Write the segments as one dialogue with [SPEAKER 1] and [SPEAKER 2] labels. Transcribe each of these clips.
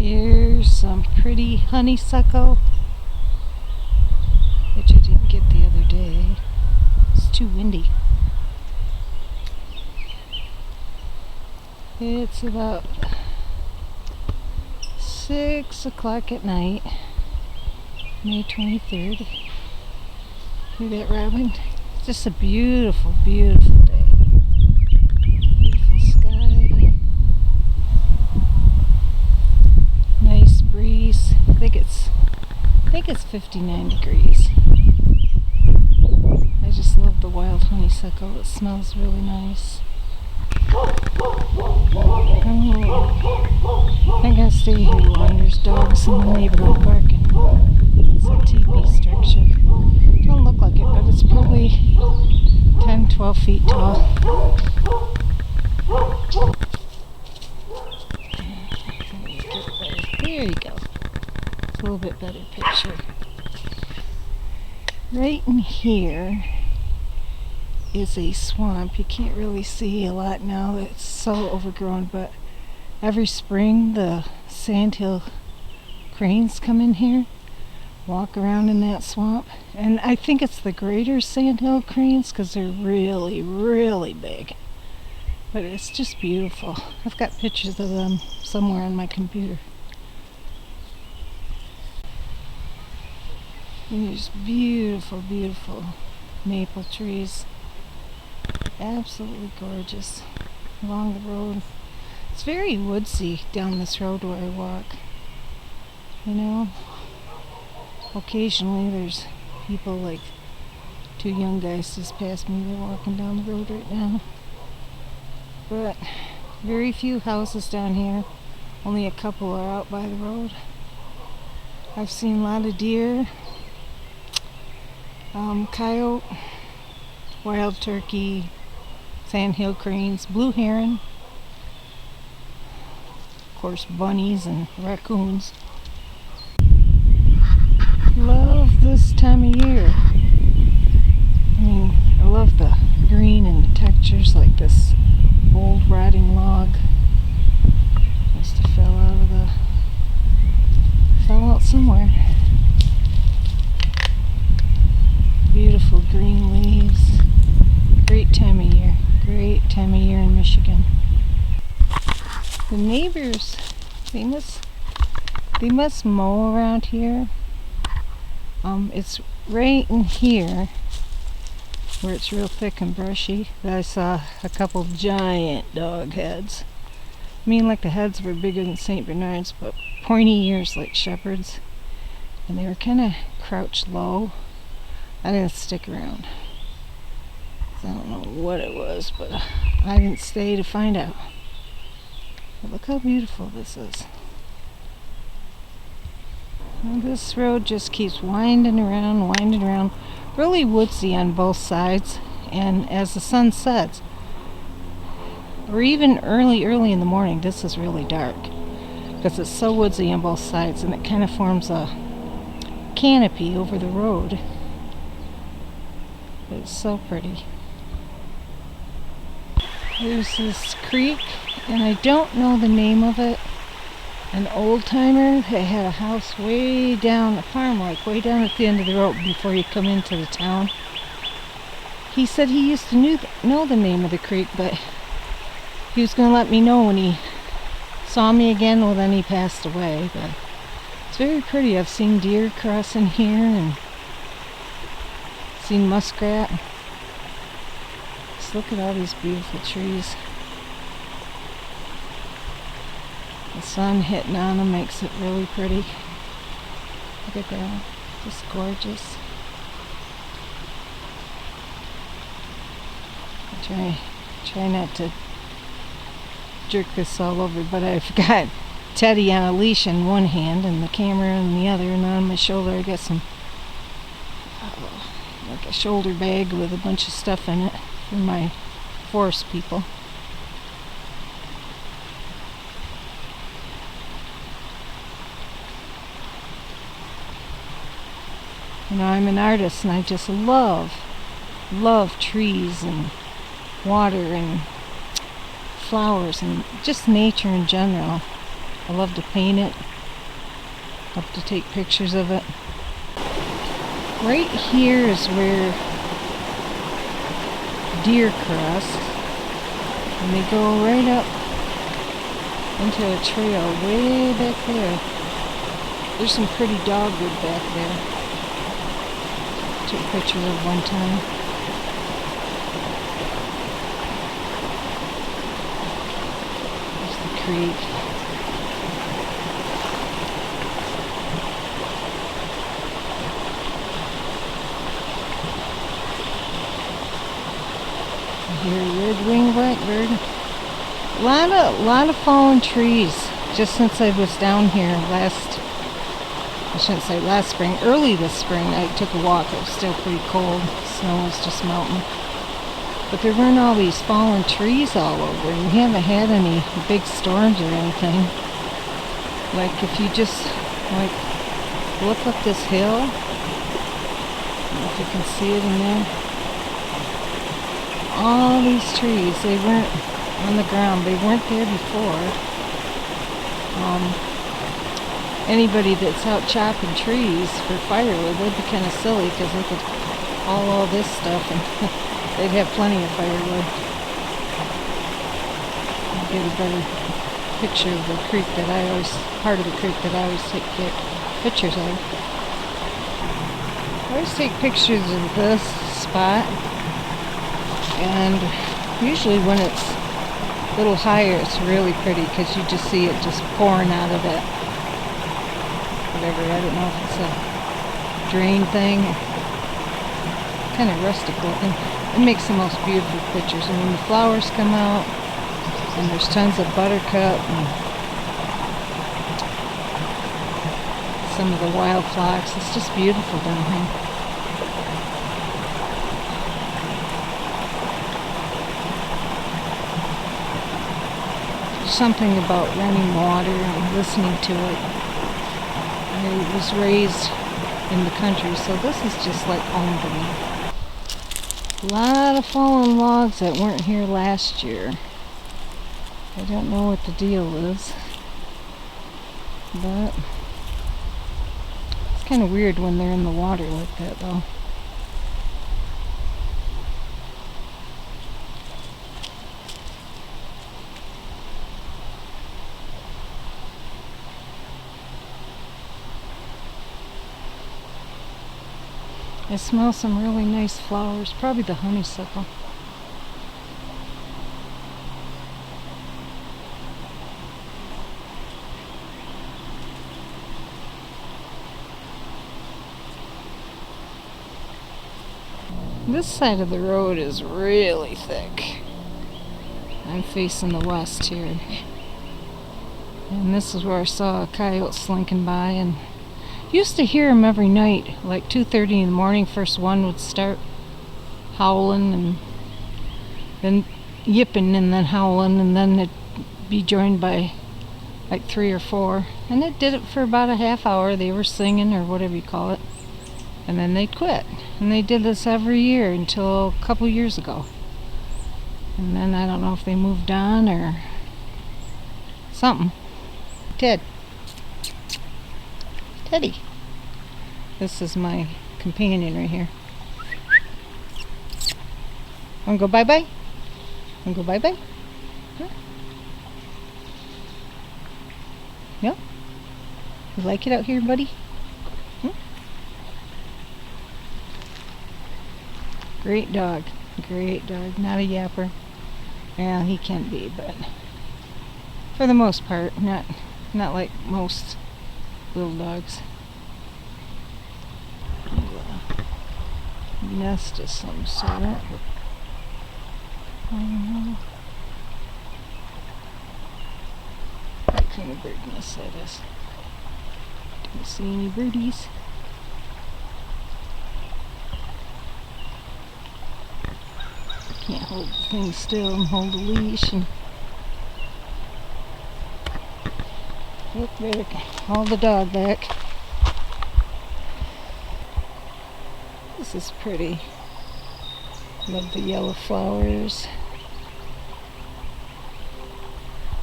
[SPEAKER 1] Here's some pretty honeysuckle, which I didn't get the other day. It's too windy. It's about 6 o'clock at night, May 23rd. Hear that robin? It's just a beautiful, beautiful day. Beautiful sky. Nice breeze. I think it's 59 degrees. I just love the wild honeysuckle. It smells really nice. I'm gonna stay here long. There's dogs in the neighborhood barking. It's a teepee structure. Don't look like it, but it's probably 10, 12 feet tall. There you go. It's a little bit better picture. Right in here is a swamp. You can't really see a lot now. It's so overgrown, but every spring the sandhill cranes come in here, walk around in that swamp, and I think it's the greater sandhill cranes because they're really, really big. But it's just beautiful. I've got pictures of them somewhere on my computer. And there's beautiful, beautiful maple trees. Absolutely gorgeous along the road. It's very woodsy down this road where I walk. You know, occasionally there's people like two young guys just past me. They're walking down the road right now. But very few houses down here. Only a couple are out by the road. I've seen a lot of deer, coyote, wild turkey, sandhill cranes, blue heron, of course bunnies and raccoons. Love this time of year. I mean, I love the green and the textures, like this old rotting log. Must have fell out somewhere. Beautiful green leaves. Great time of year. Great time of year in Michigan. The neighbors, they must mow around here. It's right in here where it's real thick and brushy that I saw a couple giant dog heads. I mean, like the heads were bigger than St. Bernards, but pointy ears like shepherds. And they were kind of crouched low. I didn't stick around. I don't know what it was, but I didn't stay to find out. But look how beautiful this is. And this road just keeps winding around, really woodsy on both sides. And as the sun sets, or even early in the morning, this is really dark because it's so woodsy on both sides, and it kind of forms a canopy over the road. It's so pretty. There's this creek, and I don't know the name of it. An old timer that had a house way down, a farm like way down at the end of the road before you come into the town. He said he used to know the name of the creek, but he was going to let me know when he saw me again. Well, then he passed away. But it's very pretty. I've seen deer crossing here and seen muskrat. Just look at all these beautiful trees. The sun hitting on them makes it really pretty. Look at that. Just gorgeous. I try not to jerk this all over, but I've got Teddy on a leash in one hand and the camera in the other, and on my shoulder I got some like a shoulder bag with a bunch of stuff in it for my forest people. You know, I'm an artist and I just love trees and water and flowers and just nature in general. I love to paint it. Up to take pictures of it. Right here is where deer cross, and they go right up into a trail way back there. There's some pretty dogwood back there. Took pictures of one time. There's the creek. Here, red-winged blackbird. A lot of fallen trees. Just since I was down here I shouldn't say last spring, early this spring, I took a walk. It was still pretty cold. Snow was just melting. But there weren't all these fallen trees all over, and we haven't had any big storms or anything. Like if you just look up this hill, I don't know if you can see it in there. All these trees, they weren't on the ground. They weren't there before. Anybody that's out chopping trees for firewood, they'd be kind of silly because they could haul all this stuff and they'd have plenty of firewood. I'll get a better picture of the creek that part of the creek that I always take pictures of. I always take pictures of this spot, and usually when it's a little higher it's really pretty because you just see it just pouring out of it. Whatever, I don't know if it's a drain thing, kind of rustic looking. It makes the most beautiful pictures, and when the flowers come out and there's tons of buttercup and some of the wild phlox, it's just beautiful down here. There's something about running water and listening to it. I was raised in the country, so this is just like home to me. A lot of fallen logs that weren't here last year. I don't know what the deal is, but it's kind of weird when they're in the water like that though. I smell some really nice flowers, probably the honeysuckle. This side of the road is really thick. I'm facing the west here. And this is where I saw a coyote slinking by, and used to hear him every night, like 2:30 in the morning. First one would start howling and then yipping and then howling, and then it'd be joined by like 3 or 4. And it did it for about a half hour. They were singing or whatever you call it. And then they'd quit. And they did this every year until a couple years ago. And then I don't know if they moved on or something. Teddy. This is my companion right here. Wanna go bye-bye? Wanna go bye-bye? Huh? Yeah? You like it out here, buddy? Hmm? Great dog. Great dog. Not a yapper. Yeah, he can be, but for the most part, not like most little dogs. Nest of some sort. I don't know. What kind of bird nest that is? Don't see any birdies. Can't hold the thing still and hold the leash and look, better haul the dog back. This is pretty. Love the yellow flowers.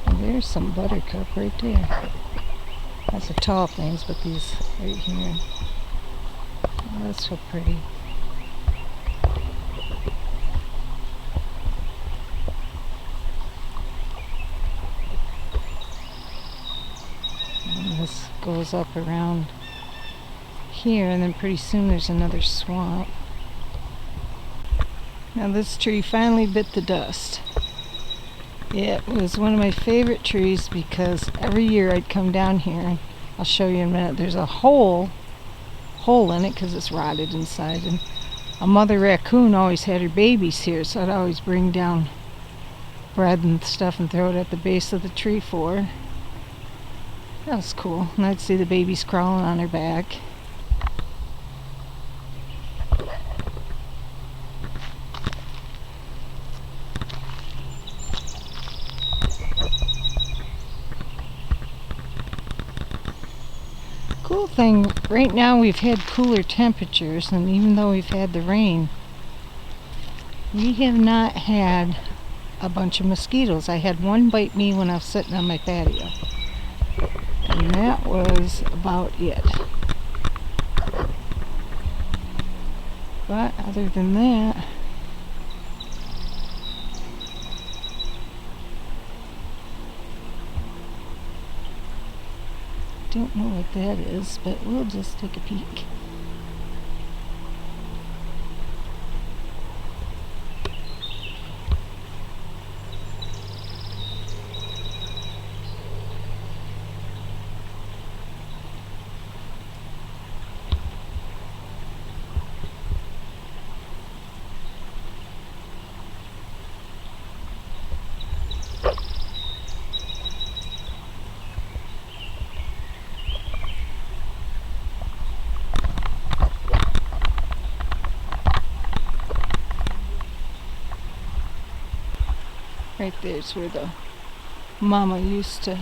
[SPEAKER 1] And there's some buttercup right there. Lots of tall things, but these right here. Oh, that's so pretty. And this goes up around here, and then pretty soon there's another swamp. Now this tree finally bit the dust. It was one of my favorite trees because every year I'd come down here, and I'll show you in a minute. There's a hole in it because it's rotted inside, and a mother raccoon always had her babies here, so I'd always bring down bread and stuff and throw it at the base of the tree for her. That was cool. And I'd see the babies crawling on her back. Cool thing, right now we've had cooler temperatures, and even though we've had the rain, we have not had a bunch of mosquitoes. I had one bite me when I was sitting on my patio, and that was about it. But other than that, don't know what that is, but we'll just take a peek. Right there's where the mama used to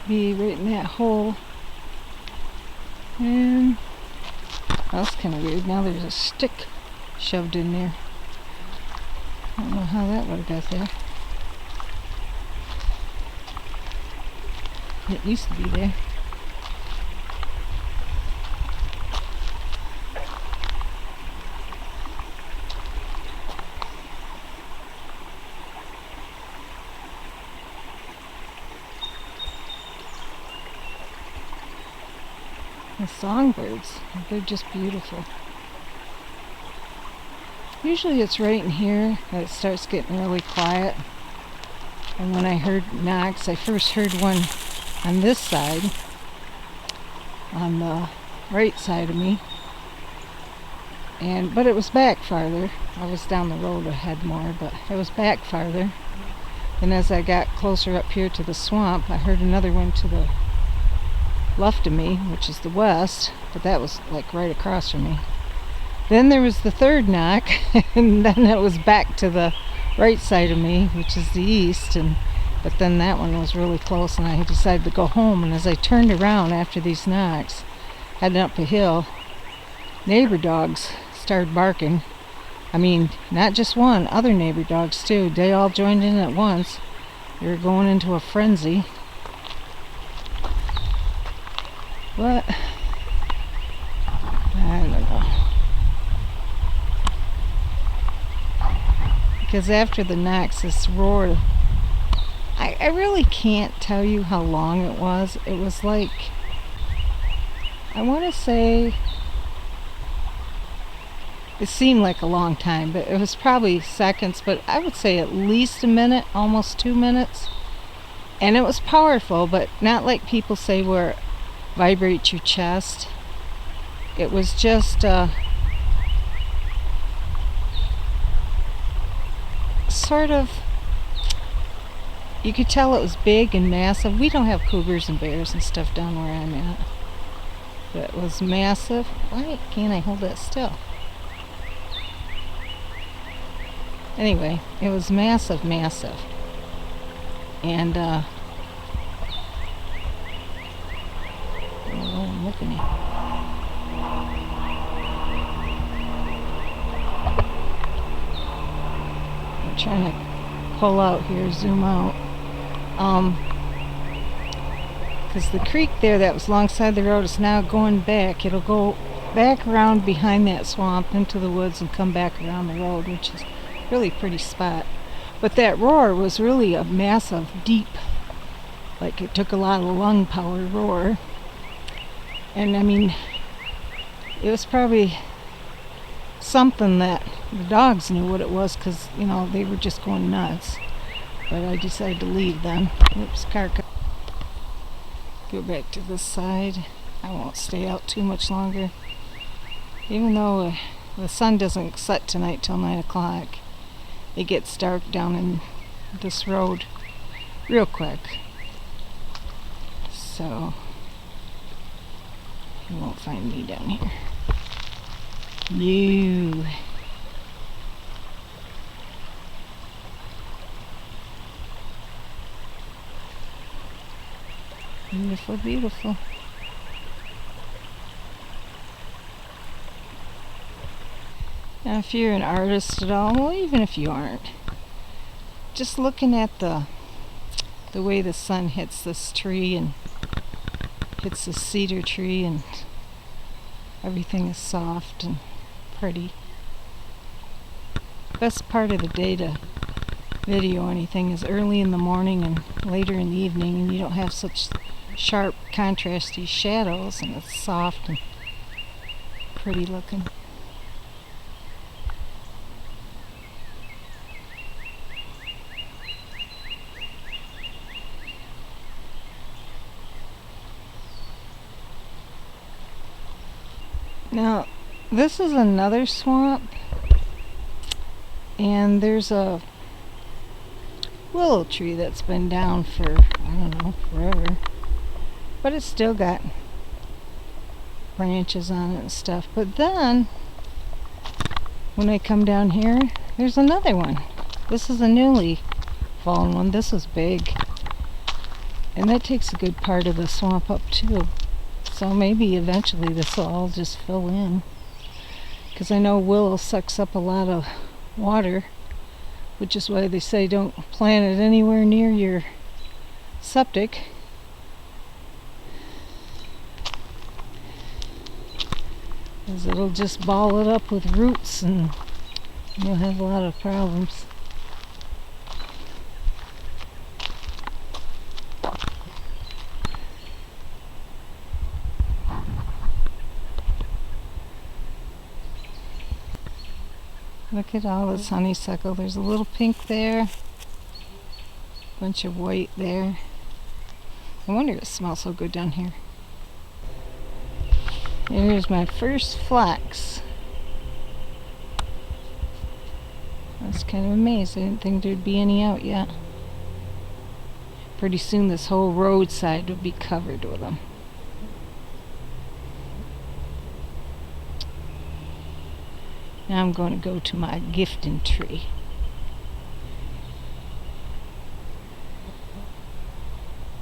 [SPEAKER 1] be, right in that hole. And that's kind of weird. Now there's a stick shoved in there. I don't know how that would have got there. It used to be there. The songbirds, they're just beautiful. Usually it's right in here that it starts getting really quiet. And when I heard knocks, I first heard one on this side, on the right side of me. But it was back farther. I was down the road ahead more, but it was back farther. And as I got closer up here to the swamp, I heard another one to the left of me, which is the west, but that was like right across from me. Then there was the third knock, and then it was back to the right side of me, which is the east, but then that one was really close, and I decided to go home. And as I turned around after these knocks, heading up a hill, neighbor dogs started barking. I mean, not just one, other neighbor dogs too. They all joined in at once. They were going into a frenzy. But I don't know. Because after the knocks, this roar, I really can't tell you how long it was. It was like, I want to say, it seemed like a long time, but it was probably seconds, but I would say at least a minute, almost 2 minutes. And it was powerful, but not like people say where it vibrates your chest. It was just sort of, you could tell it was big and massive. We don't have cougars and bears and stuff down where I'm at, but it was massive. Why can't I hold that still? Anyway, it was massive. And oh, I'm looking at. I'm trying to pull out here, zoom out. because the creek there that was alongside the road is now going back. It'll go back around behind that swamp into the woods and come back around the road, which is really a pretty spot. But that roar was really a massive, deep, like it took a lot of lung power roar. And I mean, it was probably something that the dogs knew what it was, because, you know, they were just going nuts. But I decided to leave then. Oops, car. Go back to this side. I won't stay out too much longer. Even though the sun doesn't set tonight till 9 o'clock, it gets dark down in this road real quick. So you won't find me down here. No. Beautiful, beautiful. Now if you're an artist at all, well, even if you aren't, just looking at the way the sun hits this tree and hits the cedar tree, and everything is soft and pretty. Best part of the day to video anything is early in the morning and later in the evening, and you don't have such sharp contrasty shadows, and it's soft and pretty looking. Now, this is another swamp, and there's a willow tree that's been down for, I don't know, forever. But it's still got branches on it and stuff. But then, when I come down here, there's another one. This is a newly fallen one. This is big. And that takes a good part of the swamp up too. So maybe eventually this will all just fill in. Because I know willow sucks up a lot of water, which is why they say don't plant it anywhere near your septic. Because it'll just ball it up with roots and you'll have a lot of problems. Look at all this honeysuckle. There's a little pink there, bunch of white there. I wonder if it smells so good down here. And here's my first flax. I was kind of amazed. I didn't think there'd be any out yet. Pretty soon this whole roadside would be covered with them. Now I'm going to go to my gifting tree.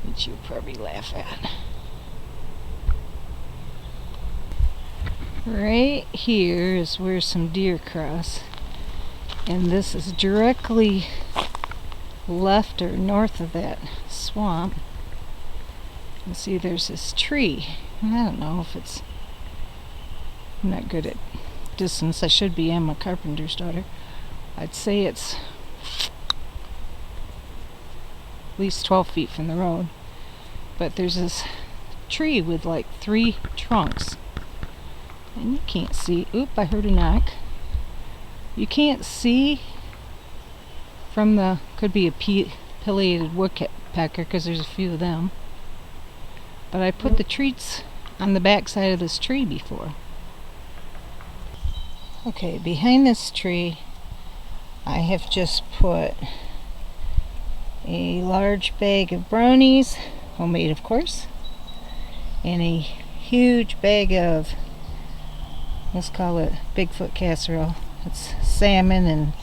[SPEAKER 1] Which you'll probably laugh at. Right here is where some deer cross. And this is directly left or north of that swamp. You can see there's this tree. I don't know if it's... I'm not good at distance. I should be. I'm a carpenter's daughter. I'd say it's at least 12 feet from the road. But there's this tree with like 3 trunks. And you can't see. Oop, I heard a knock. You can't see from the... could be a pileated woodpecker because there's a few of them. But I put the treats on the back side of this tree before. Okay, behind this tree I have just put a large bag of brownies, homemade of course, and a huge bag of, let's call it Bigfoot casserole. It's salmon and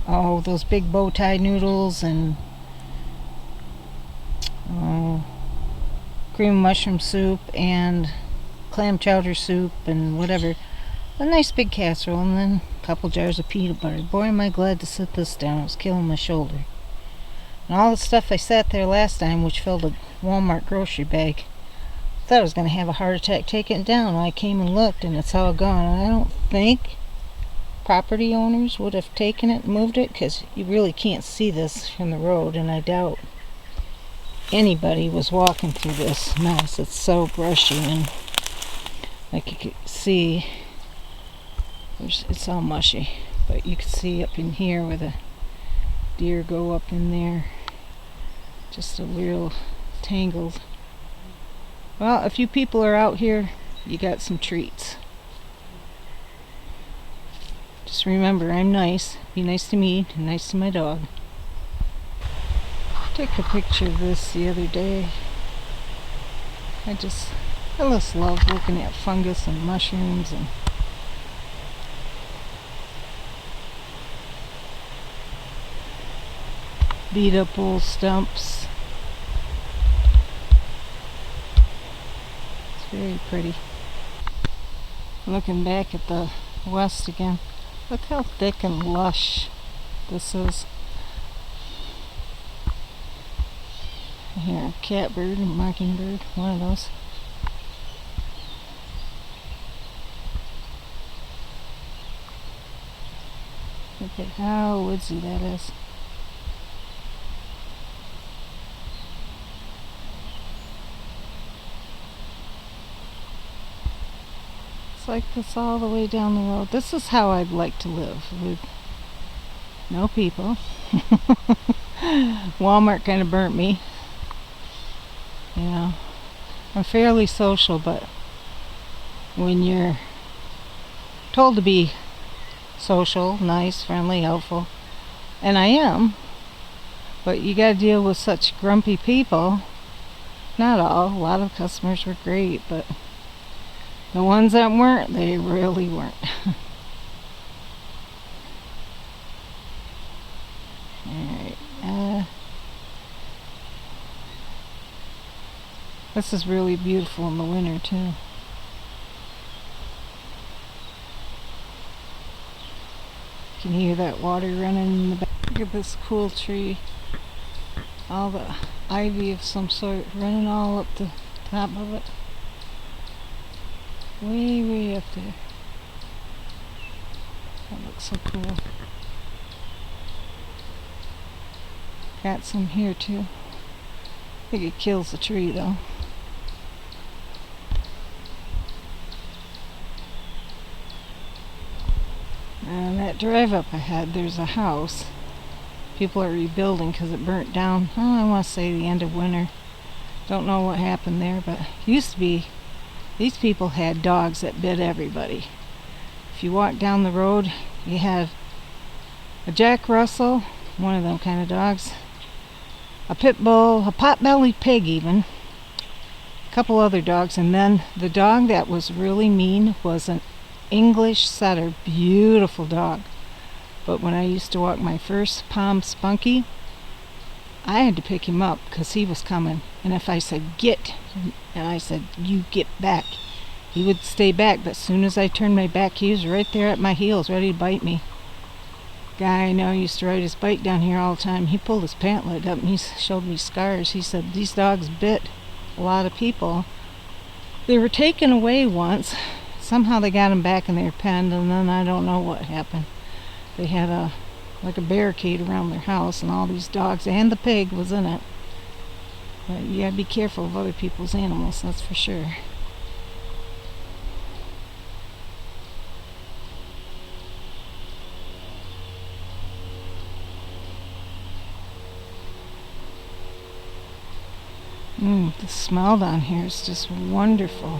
[SPEAKER 1] oh, those big bow tie noodles and cream mushroom soup and clam chowder soup and whatever. A nice big casserole, and then a couple jars of peanut butter. Boy, am I glad to sit this down. It was killing my shoulder. And all the stuff I sat there last time, which filled a Walmart grocery bag, I thought I was going to have a heart attack taking it down. I came and looked, and it's all gone. And I don't think property owners would have taken it and moved it, because you really can't see this from the road, and I doubt anybody was walking through this mess. It's so brushy, and like you could see, it's all mushy, but you could see up in here where the deer go up in there, just a real tangled. Well, if you people are out here, you got some treats. Just remember, I'm nice. Be nice to me and nice to my dog. I took a picture of this the other day. I just love looking at fungus and mushrooms and beat up old stumps. It's very pretty. Looking back at the west again, look how thick and lush this is. Here, a catbird, a mockingbird, one of those. Look at how woodsy that is. It's like this all the way down the road. This is how I'd like to live, with no people. Walmart kind of burnt me. You know, I'm fairly social, but when you're told to be social, nice, friendly, helpful, and I am, but you gotta deal with such grumpy people. Not all, a lot of customers were great, but the ones that weren't, they really weren't. Alright, this is really beautiful in the winter too. You can hear that water running in the back. Look at this cool tree. All the ivy of some sort running all up the top of it. Way up there. That looks so cool. Got some here too. I think it kills the tree though. And that drive up ahead, there's a house. People are rebuilding because it burnt down. Oh, I want to say the end of winter. Don't know what happened there, but it used to be, these people had dogs that bit everybody. If you walk down the road, you had a Jack Russell, one of them kind of dogs, a pit bull, a pot-bellied pig even, a couple other dogs, and then the dog that was really mean was an English setter, beautiful dog. But when I used to walk my first Pom Spunky, I had to pick him up because he was coming. And if I said get, and I said you get back, he would stay back. But as soon as I turned my back, he was right there at my heels, ready to bite me. Guy I know used to ride his bike down here all the time. He pulled his pant leg up and he showed me scars. He said these dogs bit a lot of people. They were taken away once. Somehow they got them back in their pen, and then I don't know what happened. They had a barricade around their house, and all these dogs, and the pig was in it. But you gotta be careful of other people's animals, that's for sure. The smell down here is just wonderful.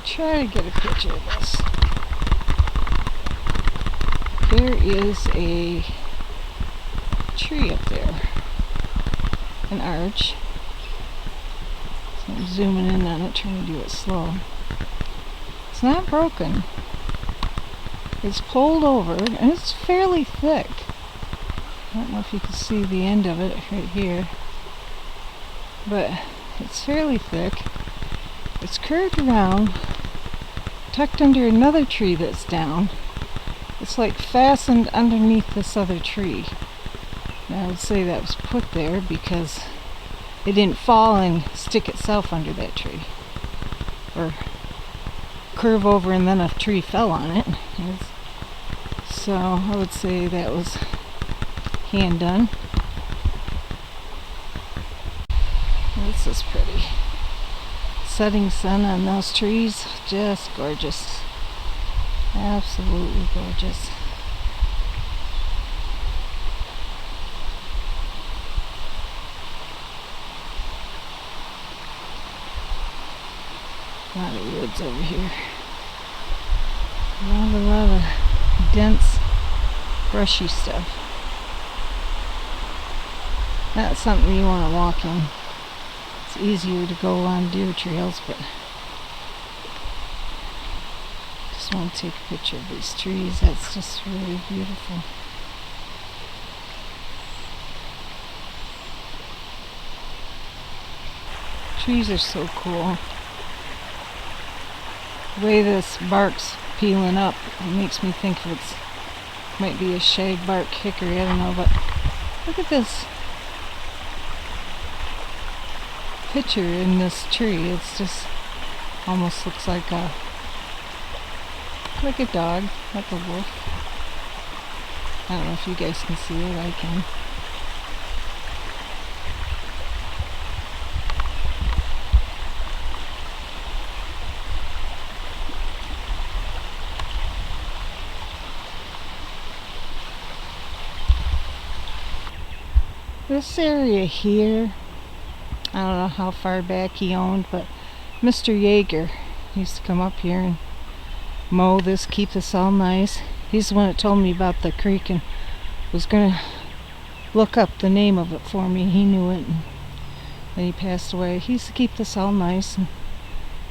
[SPEAKER 1] Try to get a picture of this. There is a tree up there, an arch. So I'm zooming in on it, trying to do it slow. It's not broken. It's pulled over, and it's fairly thick. I don't know if you can see the end of it right here, but It's fairly thick. It's curved around, tucked under another tree that's down. It's like fastened underneath this other tree. And I would say that was put there because it didn't fall and stick itself under that tree. Or curve over and then a tree fell on it. So I would say that was hand done. This is pretty. Setting sun on those trees, just gorgeous. Absolutely gorgeous. A lot of woods over here. A lot of dense, brushy stuff. Not something you want to walk in. It's easier to go on deer trails, but just want to take a picture of these trees. That's just really beautiful. Trees are so cool. The way this bark's peeling up, it makes me think it's might be a shagbark hickory, I don't know, but look at this picture in this tree. It's just almost looks like a dog, like a wolf. I don't know if you guys can see it. I can. This area here, I don't know how far back he owned, but Mr. Yeager used to come up here and mow this, keep this all nice. He's the one that told me about the creek and was going to look up the name of it for me. He knew it, and then he passed away. He used to keep this all nice, and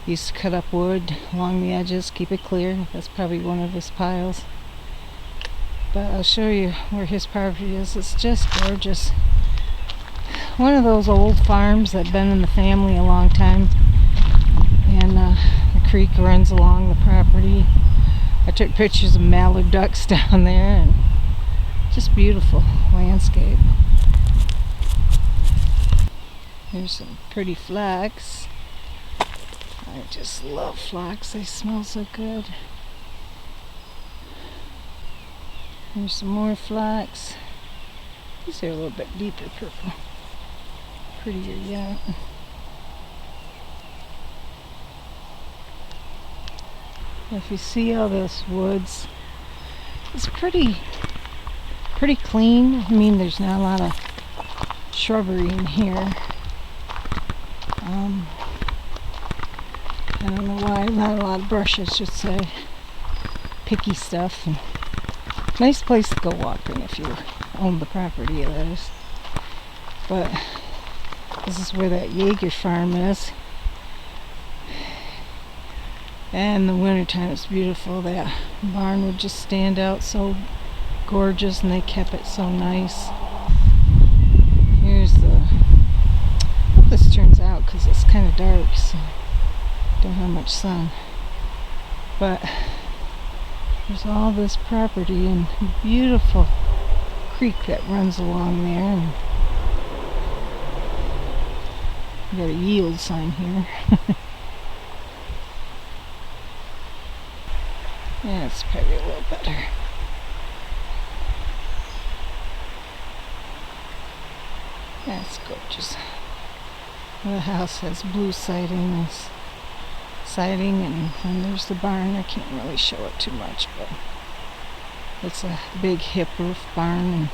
[SPEAKER 1] he used to cut up wood along the edges, keep it clear. That's probably one of his piles. But I'll show you where his property is. It's just gorgeous. One of those old farms that been in the family a long time, and the creek runs along the property. I took pictures of mallard ducks down there, and just beautiful landscape. Here's some pretty flax. I just love flax, they smell so good. Here's some more flax. These are a little bit deeper purple. Prettier yet. If you see all this woods, it's pretty clean. I mean, there's not a lot of shrubbery in here. I don't know why, not a lot of brush, I should say. Picky stuff. And nice place to go walking if you own the property, that is. But this is where that Yeager farm is. And in the wintertime it's beautiful. That barn would just stand out so gorgeous, and they kept it so nice. Here's the... I hope this turns out because it's kind of dark, so don't have much sun. But there's all this property and beautiful creek that runs along there. And we got a yield sign here. Yeah, it's probably a little better. That's gorgeous. The house has blue siding, and there's the barn. I can't really show it too much, but it's a big hip roof barn, and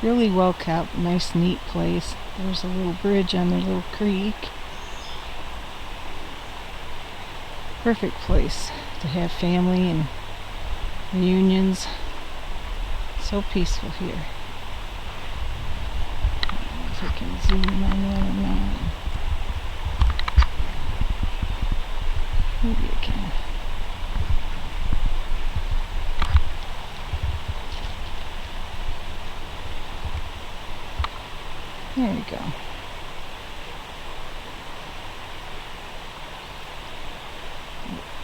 [SPEAKER 1] really well kept, nice neat place. There's a little bridge on the little creek. Perfect place to have family and reunions. So peaceful here. I don't know if I can zoom in on that or not. Maybe I can. There we go.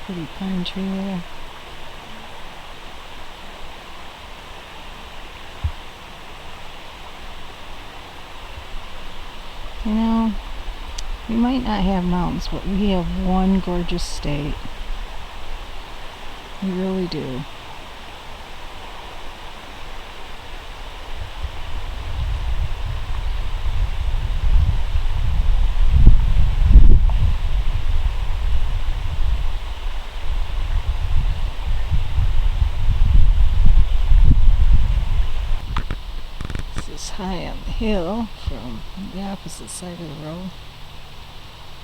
[SPEAKER 1] Pretty pine tree there. You know, we might not have mountains, but we have one gorgeous state. We really do. High on the hill from the opposite side of the road.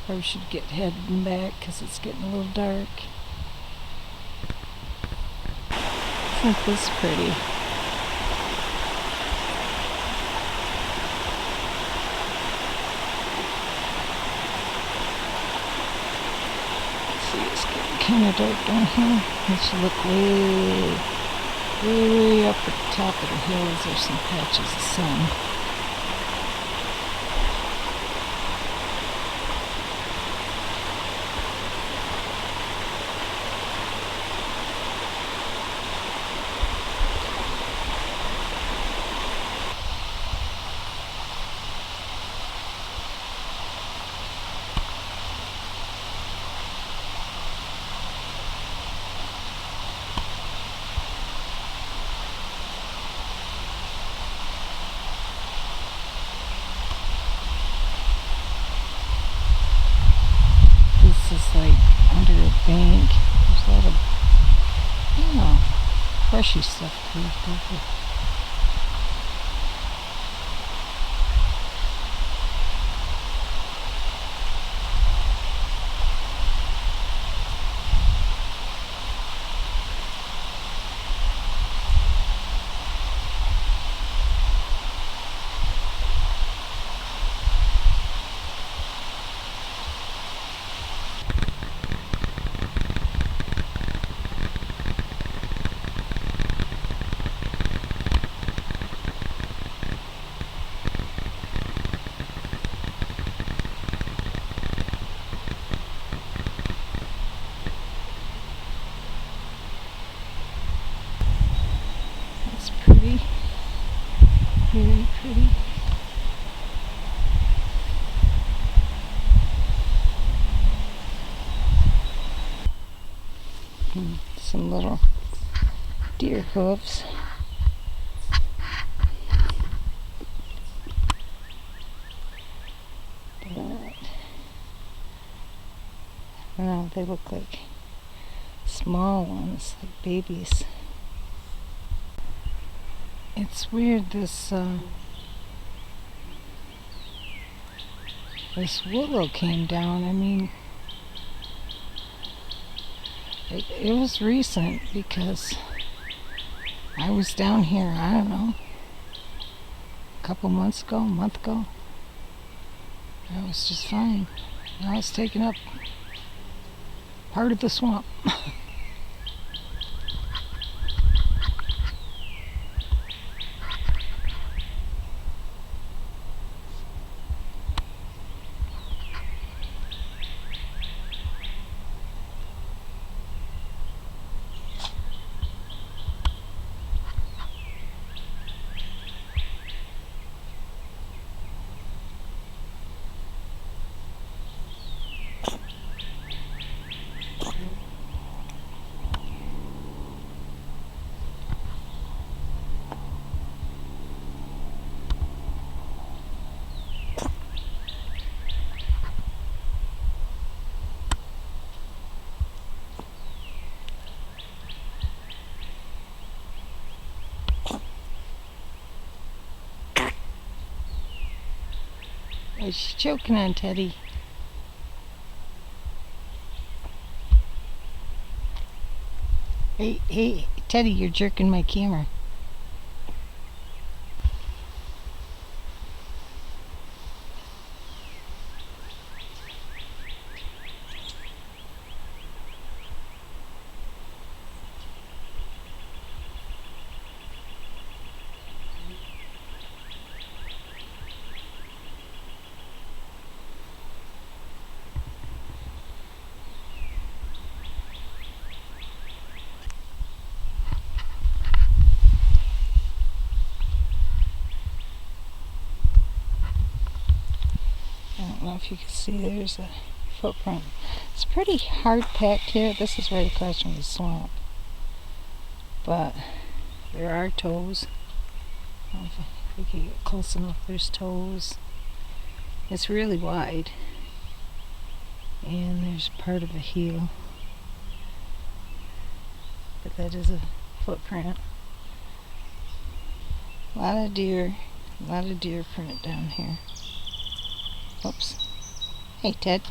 [SPEAKER 1] Probably should get heading back because it's getting a little dark. Isn't this pretty? Let's see, it's getting kind of dark down here. Let's look way up at the top of the hills. There's some patches of sun. Is like under a bank. There's a lot of, I don't know, brushy stuff moved over. Pretty, very pretty. Some little deer hooves. But, I don't know, they look like small ones, like babies. It's weird, this willow came down. I mean, it was recent because I was down here, I don't know, a couple months ago, a month ago. I was just fine. Now it's taking up part of the swamp. What you choking on, Teddy? Hey, Teddy, you're jerking my camera. don't know if you can see, there's a footprint. It's pretty hard packed here. This is right across from the swamp. But there are toes. I don't know if we can get close enough. There's toes. It's really wide. And there's part of a heel. But that is a footprint. A lot of deer print down here. Oops. Hey Ted,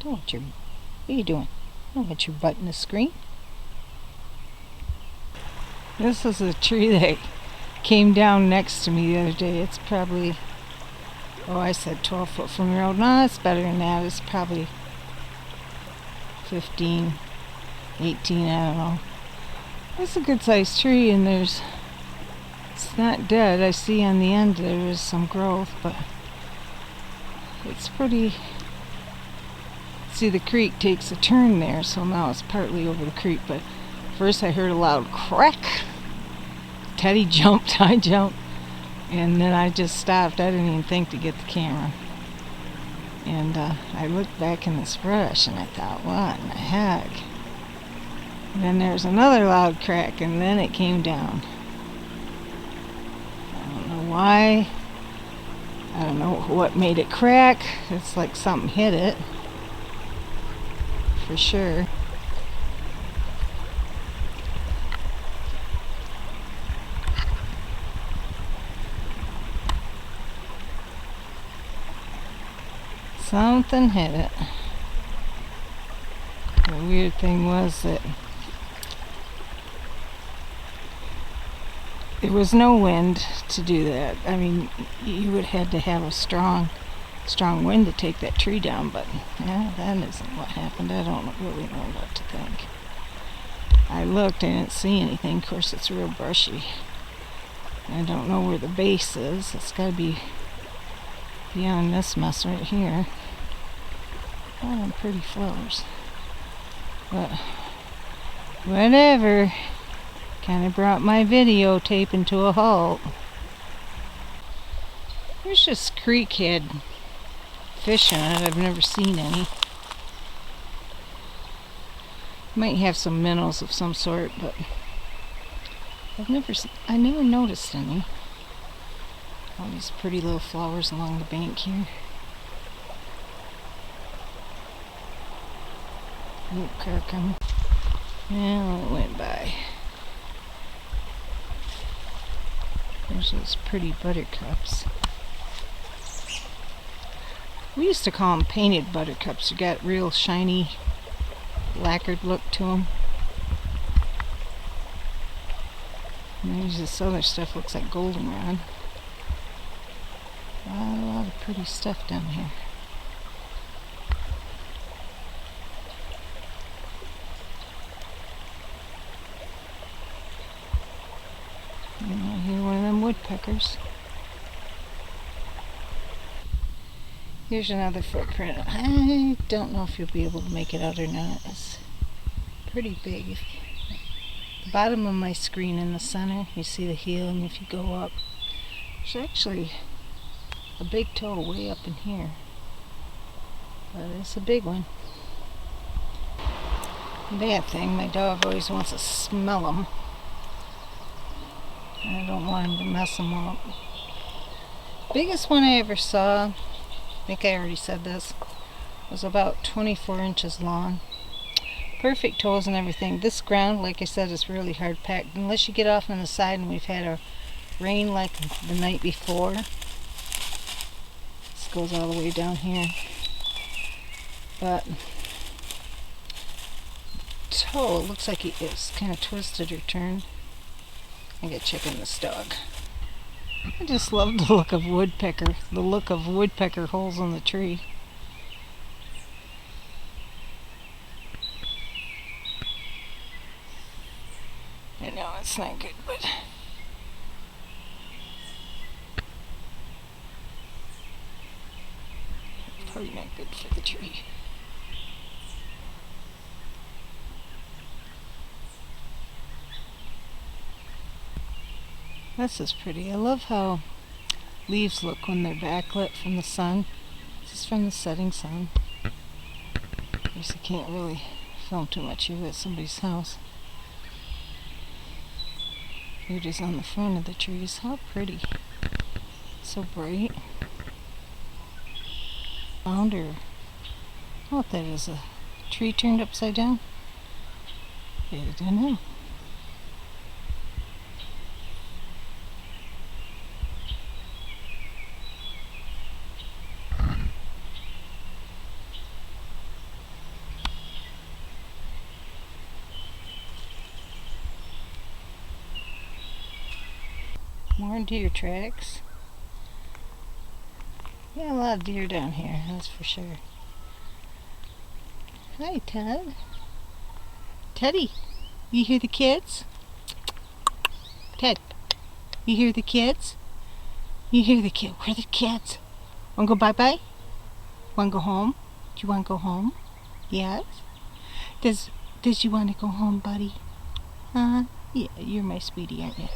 [SPEAKER 1] what are you doing? Don't want your butt in the screen. This is a tree that came down next to me the other day. It's probably, I said 12 foot from the road. No, it's better than that. It's probably 15, 18, I don't know. It's a good sized tree, and it's not dead. I see on the end there is some growth, but it's pretty. See, the creek takes a turn there, so now it's partly over the creek, but first I heard a loud crack. Teddy jumped, I jumped, and then I just stopped. I didn't even think to get the camera. And I looked back in this brush and I thought, what in the heck? And then there's another loud crack, and then it came down. I don't know why. I don't know what made it crack. It's like something hit it. For sure. Something hit it. The weird thing was that there was no wind to do that. I mean, you would have had to have a strong wind to take that tree down, but yeah, that isn't what happened. I don't really know what to think. I looked, I didn't see anything. Of course, it's real brushy. I don't know where the base is. It's got to be beyond this mess right here. Oh, pretty flowers. But whatever. Kind of brought my videotape into a halt. There's this creek had fish in it. I've never seen any. Might have some minnows of some sort, but I never noticed any. All these pretty little flowers along the bank here. Oh, car coming. Well, it went by. There's those pretty buttercups. We used to call them painted buttercups. You got real shiny, lacquered look to them. And there's this other stuff, looks like goldenrod. A lot of pretty stuff down here. And I hear one of them woodpeckers. Here's another footprint. I don't know if you'll be able to make it out or not. It's pretty big. The bottom of my screen in the center, you see the heel, and if you go up, there's actually a big toe way up in here. But it's a big one. Bad thing, my dog always wants to smell them. I don't want him to mess them up. Biggest one I ever saw, I think I already said this, was about 24 inches long. Perfect toes and everything. This ground, like I said, is really hard packed. Unless you get off on the side, and we've had a rain like the night before. This goes all the way down here. But toe, it looks like it's kind of twisted or turned. I gotta check on this dog. I just love the look of woodpecker holes in the tree. I know it's not good, but probably not good for the tree. This is pretty. I love how leaves look when they're backlit from the sun. This is from the setting sun. I guess I can't really film too much here at somebody's house. Here it is on the front of the trees. How pretty. So bright. Found her. What that is, a tree turned upside down? I don't know. More deer tracks. Yeah, a lot of deer down here, that's for sure. Hi, Ted. Teddy, you hear the kids? Ted, you hear the kids? You hear the kids? Where are the kids? Wanna go bye-bye? Wanna go home? Do you wanna go home? Yes? Does you wanna go home, buddy? Yeah, you're my sweetie, aren't you?